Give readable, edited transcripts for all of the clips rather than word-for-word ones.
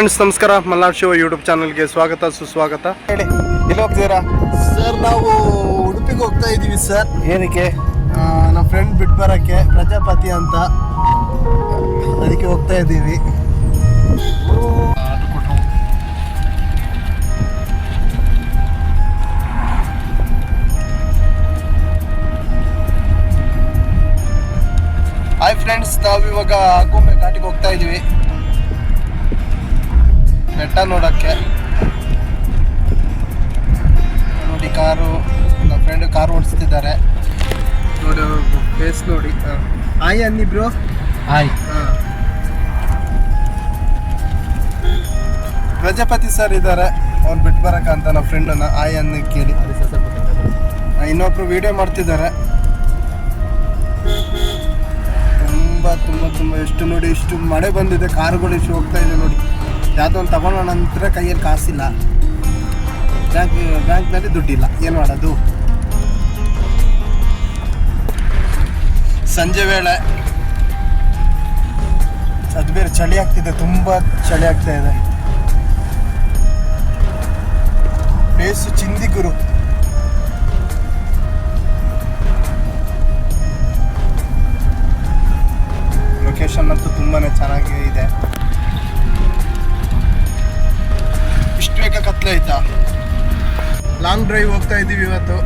Friends ನಮಸ್ಕಾರ. Malnad Shiva YouTube ಚಾನಲ್ಗೆ ಸ್ವಾಗತ ಸುಸ್ವಾಗತ. ಹೇಳಿ, ಎಲ್ಲಿ ಹೋಗ್ತೀರಾ ಸರ್? ನಾವು ಉಡುಪಿಗೆ ಹೋಗ್ತಾ ಇದ್ದೀವಿ ಸರ್. ಏನಕ್ಕೆ? ನಮ್ಮ ಫ್ರೆಂಡ್ ಬಿಟ್ಟು ಬರೋಕ್ಕೆ, ಪ್ರಜಾಪತಿ ಅಂತ, ಅದಕ್ಕೆ ಹೋಗ್ತಾ ಇದ್ದೀವಿ. ಹಾಯ್ ಫ್ರೆಂಡ್ಸ್, ನಾವು ಇವಾಗ ಆಗುಂಬೆ ಘಾಟಿಗೆ ಹೋಗ್ತಾ ಇದ್ದೀವಿ ಬೆಟ್ಟ ನೋಡೋಕ್ಕೆ. ನೋಡಿ, ಕಾರು, ನಮ್ಮ ಫ್ರೆಂಡ್ ಕಾರು ಓಡಿಸ್ತಿದ್ದಾರೆ ನೋಡಿ. ಫೇಸ್ ನೋಡಿ. ಹಾಯ್ ಅನ್ನಿಬ್ರು. ಹಾಯ್. ಪ್ರಜಾಪತಿ ಸರ್ ಇದ್ದಾರೆ, ಅವ್ರು ಬಿಟ್ಟು ಬರಕ ಅಂತ ನಮ್ಮ ಫ್ರೆಂಡನ್ನ ಹಾಯ್ ಅನ್ನಿ ಕೇಳಿ. ಇನ್ನೊಬ್ರು ವಿಡಿಯೋ ಮಾಡ್ತಿದ್ದಾರೆ. ತುಂಬ ಎಷ್ಟು ನೋಡಿ, ಇಷ್ಟು ಮಳೆ ಬಂದಿದೆ, ಕಾರುಗಳು ಇಷ್ಟು ಹೋಗ್ತಾ ಇದೆ ನೋಡಿ. ಯಾವುದೋ ಒಂದು ತಗೊಳ್ಳೋಣ ನಂತರ ಕೈಯಲ್ಲಿ ಕಾಸಿಲ್ಲ, ಬ್ಯಾಂಕ್ನಲ್ಲಿ ದುಡ್ಡಿಲ್ಲ, ಏನು ಮಾಡೋದು? ಸಂಜೆ ವೇಳೆ ಅದು ಬೇರೆ ಚಳಿ ಆಗ್ತಿದೆ, ತುಂಬ ಚಳಿ ಆಗ್ತಾ ಇದೆ. ಪ್ಲೇಸು ಚಿಂದಿಗುರು. ಲೊಕೇಶನ್ ಅಂತೂ ತುಂಬಾ ಚೆನ್ನಾಗಿ ಇದೆ. ಇಷ್ಟು ಬೇಗ ಕತ್ಲೆ ಆಯ್ತಾ? ಲಾಂಗ್ ಡ್ರೈವ್ ಹೋಗ್ತಾ ಇದ್ದೀವಿ ಇವತ್ತು.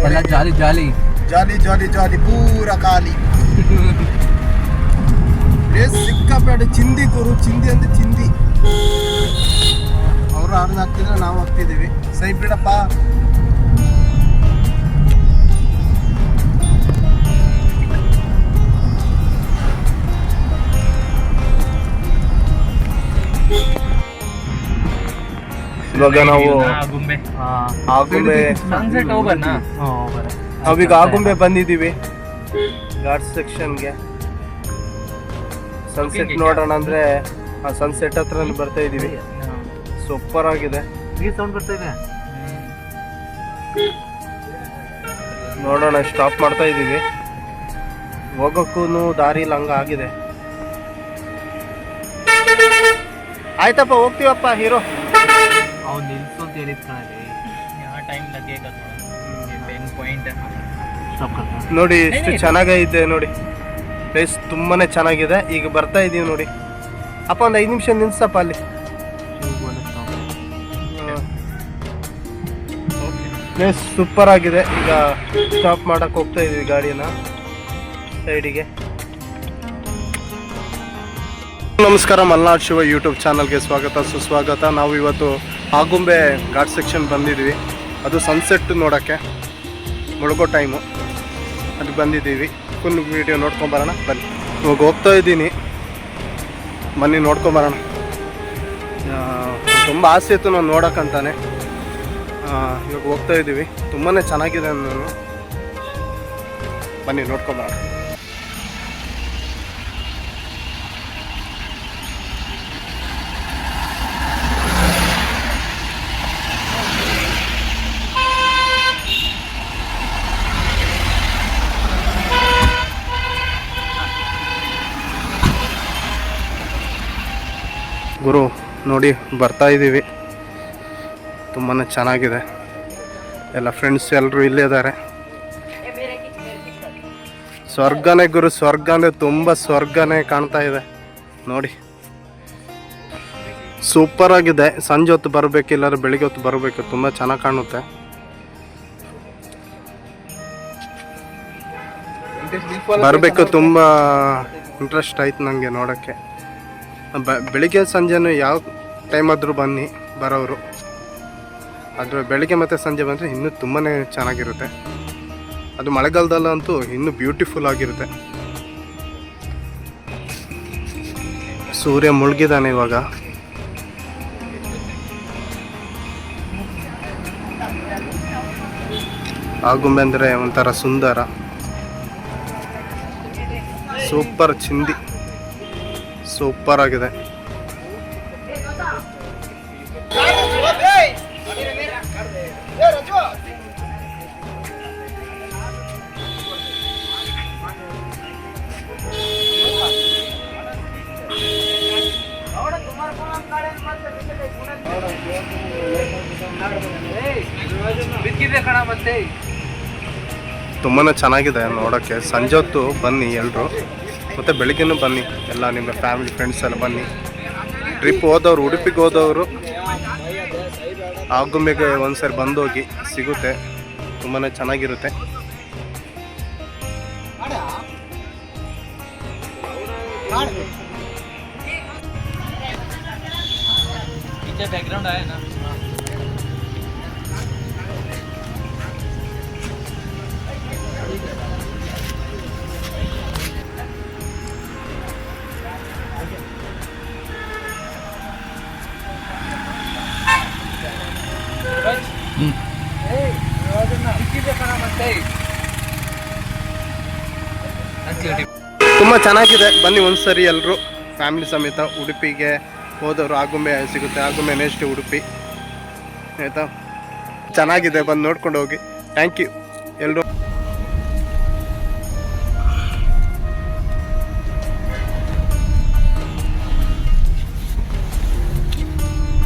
ಎಲ್ಲ ಜಾಲಿ ಜಾಲಿ ಜಾಲಿ ಜಾಲಿ ಜಾಲಿ, ಪೂರ ಖಾಲಿ. ಪ್ಲೇಸ್ ಸಿಕ್ಕಾಪೇಟೆ ಚಿಂದಿಗುರು. ಚಿಂದಿ ಅಂದ್ರೆ ಚಿಂದಿ. ಅವರು ಹಾರ್ನ್ ಹಾಕ್ತಿದ್ರೆ ನಾವು ಹೋಗ್ತಿದ್ದೀವಿ. ಸೈ ಬಿಡಪ್ಪ. ಇವಾಗ ನಾವು ಆಗುಂಬೆ ನಾವೀಗ ಆಗುಂಬೆ ಬಂದಿದ್ದೀವಿ ಘಾಟ್ ಸೆಕ್ಷನ್ಗೆ. ಸನ್ಸೆಟ್ ನೋಡೋಣ ಅಂದ್ರೆ ಆ ಸನ್ಸೆಟ್ ಹತ್ರ ಬರ್ತಾ ಇದ್ದೀವಿ. ಸೂಪರ್ ಆಗಿದೆ. ಸೌಂಡ್ ಬರ್ತಾ ಇದೆ. ನೋಡೋಣ, ಸ್ಟಾಪ್ ಮಾಡ್ತಾ ಇದ್ದೀವಿ. ಹೋಗೋಕ್ಕೂ ದಾರಿ ಇಲ್ಲ, ಹಂಗ ಆಗಿದೆ. ಆಯ್ತಪ್ಪ, ಹೋಗ್ತೀವಪ್ಪ ಹೀರೋ. ಅವ್ನು ನಿಲ್ಸು ಅಂತ ಹೇಳಿದ್ ಕಣೆ. ಯಾವ ಟೈಮ್ ಲಗೇಗ ಪಾಯಿಂಟ್ ನೋಡಿ ಎಷ್ಟು ಚೆನ್ನಾಗಿದೆ ನೋಡಿ. ಪ್ಲೇಸ್ ತುಂಬಾನೇ ಚೆನ್ನಾಗಿದೆ. ಈಗ ಬರ್ತಾ ಇದೀವಿ ನೋಡಿ. ಅಪ್ಪ ಒಂದು 5 ನಿಮಿಷ ನಿಲ್ಸಪ್ಪ ಅಲ್ಲಿ. ಪ್ಲೇಸ್ ಸೂಪರ್ ಆಗಿದೆ. ಈಗ ಸ್ಟಾಪ್ ಮಾಡಕ್ ಹೋಗ್ತಾ ಇದೀವಿ ಗಾಡಿನ ಸೈಡಿಗೆ. ನಮಸ್ಕಾರ, ಮಲ್ನಾಡ್ ಶಿವ ಯೂಟ್ಯೂಬ್ ಚಾನಲ್ಗೆ ಸ್ವಾಗತ ಸುಸ್ವಾಗತ. ನಾವು ಇವತ್ತು ಆಗುಂಬೆ ಘಾಟ್ ಸೆಕ್ಷನ್ ಬಂದಿದ್ವಿ. ಅದು ಸನ್ಸೆಟ್ ನೋಡೋಕ್ಕೆ, ಮುಳುಗೋ ಟೈಮು, ಅದು ಬಂದಿದ್ದೀವಿ. ಫುಲ್ ವೀಡಿಯೋ ನೋಡ್ಕೊಂಬರೋಣ ಬನ್ನಿ. ಇವಾಗ ಹೋಗ್ತಾ ಇದ್ದೀನಿ, ಬನ್ನಿ ನೋಡ್ಕೊಂಬರೋಣ. ತುಂಬ ಆಸೆ ಇತ್ತು ನಾವು ನೋಡೋಕ್ಕಂತಾನೆ. ಇವಾಗ ಹೋಗ್ತಾ ಇದ್ದೀವಿ. ತುಂಬಾ ಚೆನ್ನಾಗಿದೆ. ನಾನು ಬನ್ನಿ ನೋಡ್ಕೊಂಬರೋಣ. ಗುರು ನೋಡಿ, ಬರ್ತಾ ಇದ್ದೀವಿ. ತುಂಬಾ ಚೆನ್ನಾಗಿದೆ. ಎಲ್ಲ ಫ್ರೆಂಡ್ಸ್ ಎಲ್ಲರೂ ಇಲ್ಲೇ ಇದ್ದಾರೆ. ಸ್ವರ್ಗನೇ ಗುರು, ಸ್ವರ್ಗ ಅಂದರೆ ತುಂಬ ಸ್ವರ್ಗನೇ ಕಾಣ್ತಾ ಇದೆ ನೋಡಿ. ಸೂಪರ್ ಆಗಿದೆ. ಸಂಜೆ ಹೊತ್ತು ಬರಬೇಕು, ಇಲ್ಲಾಂದ್ರೆ ಬೆಳಿಗ್ಗೆ ಹೊತ್ತು ಬರಬೇಕು. ತುಂಬ ಚೆನ್ನಾಗಿ ಕಾಣುತ್ತೆ. ಬರಬೇಕು, ತುಂಬ ಇಂಟ್ರೆಸ್ಟ್ ಆಯ್ತು ನನಗೆ ನೋಡೋಕ್ಕೆ. ಬೆಳಿಗ್ಗೆ ಸಂಜೆನೂ ಯಾವ ಟೈಮ್ ಆದರೂ ಬನ್ನಿ ಬರೋರು. ಆದರೆ ಬೆಳಿಗ್ಗೆ ಮತ್ತು ಸಂಜೆ ಬಂದರೆ ಇನ್ನೂ ತುಂಬಾ ಚೆನ್ನಾಗಿರುತ್ತೆ. ಅದು ಮಳೆಗಾಲದಲ್ಲಂತೂ ಇನ್ನೂ ಬ್ಯೂಟಿಫುಲ್ ಆಗಿರುತ್ತೆ. ಸೂರ್ಯ ಮುಳುಗಿದಾನೆ ಇವಾಗ. ಆಗುಂಬೆ ಅಂದರೆ ಒಂಥರ ಸುಂದರ, ಸೂಪರ್ ಚಿಂದಿ, ಸೂಪರ್ ಆಗಿದೆ. ತುಂಬಾ ಚೆನ್ನಾಗಿದೆ ನೋಡೋಕ್ಕೆ. ಸಂಜೆ ಹೊತ್ತು ಬನ್ನಿ ಎಲ್ಲರೂ, ಮತ್ತು ಬೆಳಿಗ್ಗೆನೂ ಬನ್ನಿ ಎಲ್ಲ ನಿಮ್ಮ ಫ್ಯಾಮಿಲಿ ಫ್ರೆಂಡ್ಸ್ ಎಲ್ಲ ಬನ್ನಿ. ಟ್ರಿಪ್ ಹೋದವರು, ಉಡುಪಿಗೆ ಹೋದವರು ಆಗುಂಬೆಗೆ ಒಂದ್ಸರಿ ಬಂದೋಗಿ, ಸಿಗುತ್ತೆ, ತುಂಬಾ ಚೆನ್ನಾಗಿರುತ್ತೆ. पीछे बैकग्राउंड आया ना. ತುಂಬ ಚೆನ್ನಾಗಿದೆ. ಬನ್ನಿ ಒಂದ್ಸರಿ ಎಲ್ಲರೂ ಫ್ಯಾಮಿಲಿ ಸಮೇತ. ಉಡುಪಿಗೆ ಹೋದವರು ಆಗುಂಬೆ ಸಿಗುತ್ತೆ, ಆಗುಂಬೆ ನೆಕ್ಸ್ಟ್ ಉಡುಪಿ, ಆಯಿತಾ? ಚೆನ್ನಾಗಿದೆ, ಬಂದು ನೋಡ್ಕೊಂಡು ಹೋಗಿ. ಥ್ಯಾಂಕ್ ಯು ಎಲ್ಲರೂ.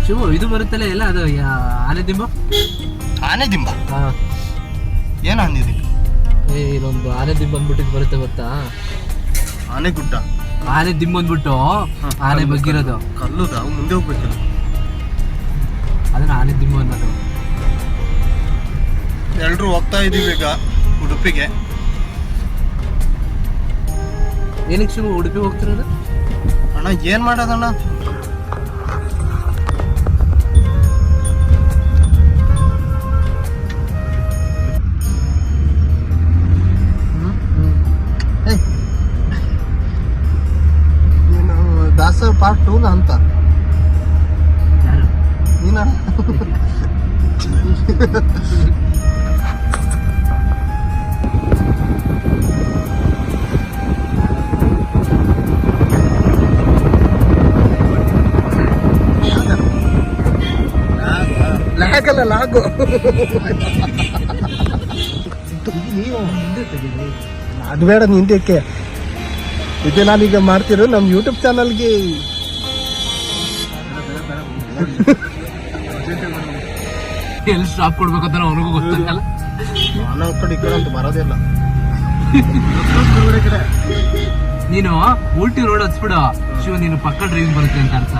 ಶಿವು ಇದು ಬರುತ್ತಲ್ಲ ಎಲ್ಲ, ಅದು ಆನೆದಿಂಬ. ಆನೆದಿಂಬ ಏನು ಆನೆದಿಂಬ? ಇಲ್ಲೊಂದು ಆನೆದಿಂಬ ಅಂದ್ಬಿಟ್ಟು ಬರುತ್ತೆ ಗೊತ್ತಾ? ಆನೆಗುಡ್ಡ. ಆನೆ ದಿಂಬ ಅಂದ್ಬಿಟ್ಟು ಆನೆ ಬಗ್ಗಿರೋದು ಕಲ್ಲುದ, ಮುಂದೆ ಹೋಗ್ಬೇಕಲ್ಲ. ಅದನ್ನ ಆನೆ ದಿಂಬ ಅನ್ನೋದು. ಎಲ್ಲರೂ ಹೋಗ್ತಾ ಇದೀವಿ ಈಗ ಉಡುಪಿಗೆ. ಏನಕ್ಕೆ ಶಿವು ಉಡುಪಿ ಹೋಗ್ತಿರೋದು? ಅಣ್ಣ ಏನ್ ಮಾಡೋದಣ್ಣ, ದಾಸ ಪಾರ್ಟ್ 2 ಅಂತ ನೀನ ಲಾಗಲ್ಲ, ಲಾಗು ಅದು ಬೇಡ ನಿಂದಕ್ಕೆ. ಇದು ನಾನೀಗ ಮಾಡ್ತಿರೋ ನಮ್ಮ ಯೂಟ್ಯೂಬ್ ಚಾನಲ್ಗೆ. ಎಲ್ಲಿ ಸ್ಟಾಪ್ ಕೊಡ್ಬೇಕಂತ ಅವನಿಗೂ ಗೊತ್ತಿಲ್ಲ. ನಾನು ಕಡೆ ಈ ಕಡೆ ಅಂತ ಬರೋದಿಲ್ಲ. ನೀನು ಊಟಿ ರೋಡ್ ಹಚ್ಬಿಡು ಶಿವ, ನೀನು ಪಕ್ಕ ಡ್ರೈವಿಂಗ್ ಬರುತ್ತೆ ಅಂತ ಅರ್ಥ.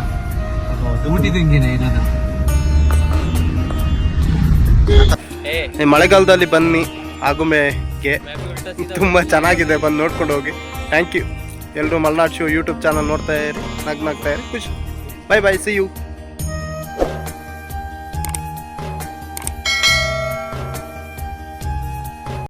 ಊಟಿದಂಗೇನೆ ಇರೋದು. ಮಳೆಗಾಲದಲ್ಲಿ ಬನ್ನಿ ಆಗುಂಬೆಗೆ, ತುಂಬ ಚೆನ್ನಾಗಿದೆ, ಬಂದು ನೋಡ್ಕೊಂಡು ಹೋಗಿ. ಥ್ಯಾಂಕ್ ಯು ಎಲ್ಲರೂ. ಮಲ್ನಾಡ್ ಶಿವ ಯೂಟ್ಯೂಬ್ ಚಾನಲ್ ನೋಡ್ತಾ ಇರಿ, ನಗ್ನಾಗ್ತಾ ಇರಿ, ಖುಷಿ. Bye bye, see you.